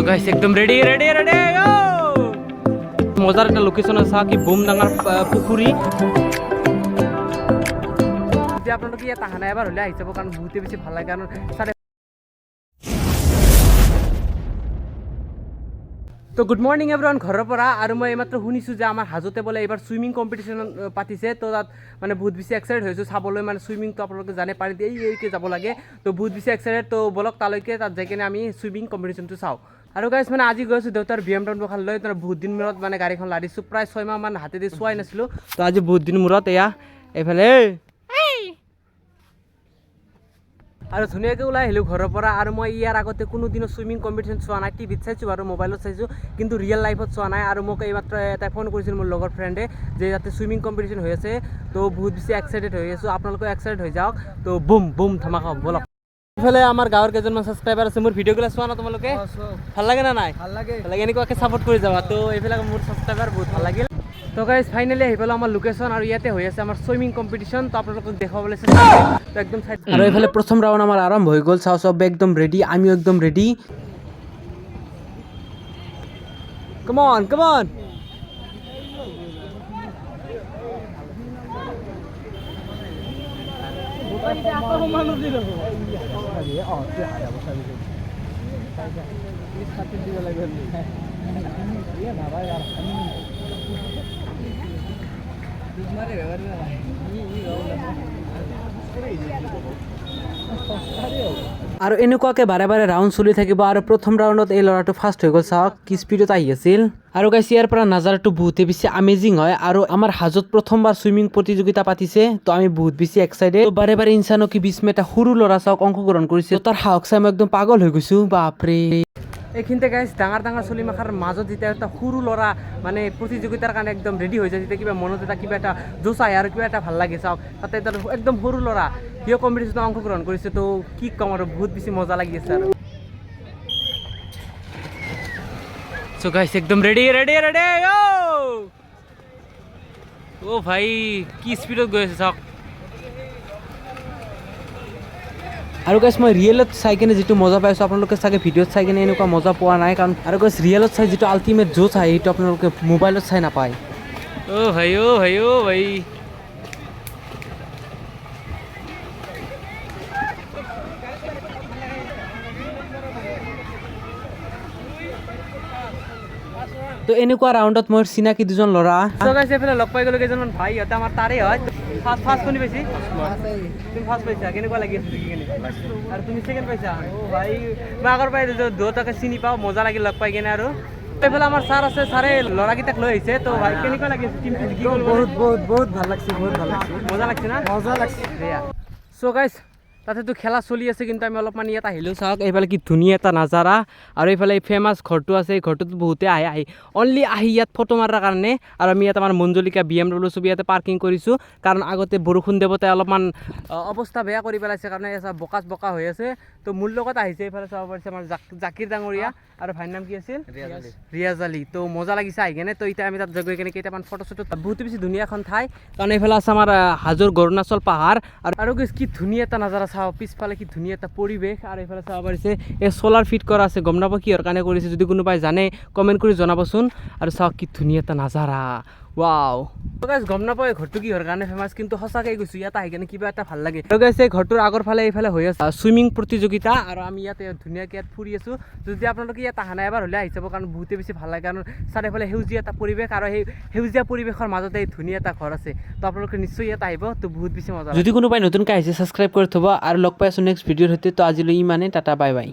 guys একদম ready ready ready মজার একটা লোকেশন আছে কি বুমডাঙ্গার পুকুরি যদি আপনারা কি তাহানা এবার হলে আইছাব কারণ বহুতে বেশি ভালো লাগে কারণ তো গুড মর্নিং এভরিওয়ান ঘৰৰ পৰা আৰু মই এইমাত্ৰ শুনিছোঁ যে আমাৰ হাজোতে বোলে এইবাৰ সুইমিং কম্পিটিশ্যন পাতিছে তো তাত মানে বহুত বেছি এক্সাইটেড হৈছোঁ চাবলৈ মানে সুইমিংটো আপোনালোকে জানে পানীত এইকে যাব লাগে তো বহুত বেছি এক্সাইটেড তো বলক তালৈকে তাত যাই কিনে আমি সুইমিং কম্পিটিশ্যনটো চাওঁ আৰু গাইছ মানে আজি গৈছোঁ দেউতাৰ BMW লৈ তাৰ বহুত দিন মূৰত মানে গাড়ীখন লাৰিছোঁ প্ৰায় 6 মাহ মান হাতেদি চোৱাই নাছিলোঁ তো আজি বহুত দিন মূৰত এয়া এইফালে আৰু ধুনীয়াকৈ ওলাই আহিলোঁ ঘৰৰ পৰা আৰু মই ইয়াৰ আগতে কোনোদিনো সুইমিং কম্পিটিশ্যন চোৱা নাই টিভিত চাইছোঁ আৰু মোবাইলত চাইছোঁ কিন্তু ৰিয়েল লাইফত চোৱা নাই আৰু মোক এইমাত্ৰ এটা ফোন কৰিছিল মোৰ লগৰ ফ্ৰেণ্ডে যে ইয়াতে সুইমিং কম্পিটিশ্যন হৈ আছে তো বহুত বেছি এক্সাইটেড হৈ আছোঁ আপোনালোকে এক্সাইটেড হৈ যাওক তো বুম বুম ধামাকা বলক এইফালে আমাৰ গাঁৱৰ কেইজনমান ছাবস্ক্ৰাইবাৰ আছে মোৰ ভিডিঅ'গুলো চোৱা না তোমালোকে ভাল লাগে না নাই ভাল লাগে এনেকুৱাকৈ ছাপোৰ্ট কৰি যাবা তো এইফালে মোৰ ছাবস্ক্ৰাইবাৰ বহুত ভাল লাগিল তো গাইজ ফাইনেলি আহি পেলাই আমাৰ লোকেশ্যন আৰু ইয়াতে হৈ আছে আমাৰ সুইমিং কম্পিটিশ্যন তো আপোনালোকক দেখাবলৈ চেষ্টা কৰিম তো একদম চাই আৰু এইফালে প্ৰথম ৰাউণ্ড আমাৰ আৰম্ভ হৈ গ'ল চাওঁ চব একদম ৰেডি আমিও একদম ৰেডি কাম অন আৰু এনেকুৱাকৈ বাৰে বাৰে ৰাউণ্ড চলি থাকিব আৰু প্ৰথম ৰাউণ্ডত এই ল'ৰাটো ফাৰ্ষ্ট হৈ গ'ল চাওক কি স্পীডত আহি আছিল আৰু গাইছ ইয়াৰ পৰা নাজাৰাটো বহুতে বেছি আমেজিং হয় আৰু আমাৰ হাজোত প্ৰথমবাৰ সুইমিং প্ৰতিযোগিতা পাতিছে তো আমি বহুত বেছি এক্সাইটেড বাৰে বাৰে ইনচানো কি বিছ এটা সৰু ল'ৰা চাওক অংশগ্ৰহণ কৰিছে তাৰ সাহস চাই মই একদম পাগল হৈ গৈছোঁ বাপৰে এইখিনিতে গাইছ ডাঙৰ চলি মাখাৰ মাজত যেতিয়া এটা সৰু ল'ৰা মানে প্ৰতিযোগিতাৰ কাৰণে একদম ৰেডি হৈ যায় যেতিয়া কিবা মনত এটা কিবা এটা জোচ আহে আৰু কিবা এটা ভাল লাগে চাওক তাতে এটা একদম সৰু ল'ৰা সিও কম্পিটিশ্যনত অংশগ্ৰহণ কৰিছে তো কি ক'ম আৰু বহুত বেছি মজা লাগি আছে আৰু সো গাইছ একদম ৰেডি ও ভাই কি স্পীডত গৈ আছে চাওক আৰু গাইছ মই ৰিয়েলত চাই কিনে যিটো মজা পাইছোঁ আপোনালোকে চাগে ভিডিঅ'ত চাই কিনে এনেকুৱা মজা পোৱা নাই কাৰণ আৰু গাইছ ৰিয়েলত চাই যিটো আল্টিমেট জোচ আহে সেইটো আপোনালোকে মোবাইলত চাই নাপায় অ ভাই তো এনেকুৱা ৰাউণ্ডত মোৰ চিনাকি দুজন ল'ৰা এইফালে লগ পাই গ'লো কেইজনমান ভাই ইহঁতে আমাৰ তাৰে হয় ফাৰ্ষ্ট কোনে পাইছি তুমি ফাৰ্ষ্ট পাইছা কেনেকুৱা লাগি আছে কিনে আৰু তুমি ছেকেণ্ড পাইছা অ ভাই মই আগৰ পাই দুটাকে চিনি পাওঁ মজা লাগিল লগ পাই কিনে আৰু এইফালে আমাৰ ছাৰ আছে ছাৰে ল'ৰাকেইটাক লৈ আহিছে তো ভাই কেনেকুৱা লাগি আছে টিমটো জিকি গ'ল বহুত ভাল লাগছে মজা লাগছে না মজা লাগছে চ' গাইছ তাতেতো খেলা চলি আছে কিন্তু আমি অলপমান ইয়াত আহিলোঁ চাওক এইফালে কি ধুনীয়া এটা নাজাৰা আৰু এইফালে এই ফেমাছ ঘৰটো আছে এই ঘৰটোত বহুতে আহি অনলি আহি ইয়াত ফটো মাৰাৰ কাৰণে আৰু আমি ইয়াত আমাৰ মঞ্জুলিকা BMW ছবি ইয়াতে পাৰ্কিং কৰিছোঁ কাৰণ আগতে বৰষুণ দেৱতাই অলপমান অৱস্থা বেয়া কৰি পেলাইছে কাৰণে বোকা হৈ আছে তো মোৰ লগত আহিছে এইফালে চাব পাৰিছে আমাৰ জাকিৰ ডাঙৰীয়া আৰু ভাইৰ নাম কি আছিল ৰিয়াজ আলী তো মজা লাগিছে আহি কেনে তো এতিয়া আমি তাত গৈ কেনে কেইটামান ফটো বহুত বেছি ধুনীয়া এখন ঠাই কাৰণ এইফালে আছে আমাৰ হাজোৰ অৰুণাচল পাহাৰ আৰু কি ধুনীয়া এটা নাজাৰা চাওঁ পিছফালে কি ধুনীয়া এটা পৰিৱেশ আৰু এইফালে চাব পাৰিছে এই চ'লাৰ ফিট কৰা আছে গম নাপাওঁ কিহৰ কাৰণে কৰিছে যদি কোনোবাই জানে কমেণ্ট কৰি জনাবচোন আৰু চাওক কি ধুনীয়া এটা নাজাৰা ৱাও গাইছ গম নাপাওঁ এই ঘৰটো কিহৰ কাৰণে ফেমাছ কিন্তু সঁচাকৈ গৈছোঁ ইয়াত আহি কেনে কিবা এটা ভাল লাগে আৰু গাইছ এই ঘৰটোৰ আগৰ ফালে এইফালে হৈ আছে সুইমিং প্ৰতিযোগিতা আৰু আমি ইয়াতে ধুনীয়াকৈ ইয়াত ফুৰি আছোঁ যদি আপোনালোকে ইয়াত আহা নাই এবাৰ হ'লে আহি যাব কাৰণ বহুতে বেছি ভাল লাগে কাৰণ চাৰিওফালে সেউজীয়া এটা পৰিৱেশ আৰু সেই সেউজীয়া পৰিৱেশৰ মাজতে এই ধুনীয়া এটা ঘৰ আছে তো আপোনালোকে নিশ্চয় ইয়াত আহিব তো বহুত বেছি মজা যদি কোনোবাই নতুনকৈ আহিছে ছাবস্ক্ৰাইব কৰি থ'ব আৰু লগ পাই আছোঁ নেক্সট ভিডিঅ'ৰ সৈতে তো আজিলৈ ইমানেই টাটা বাই বাই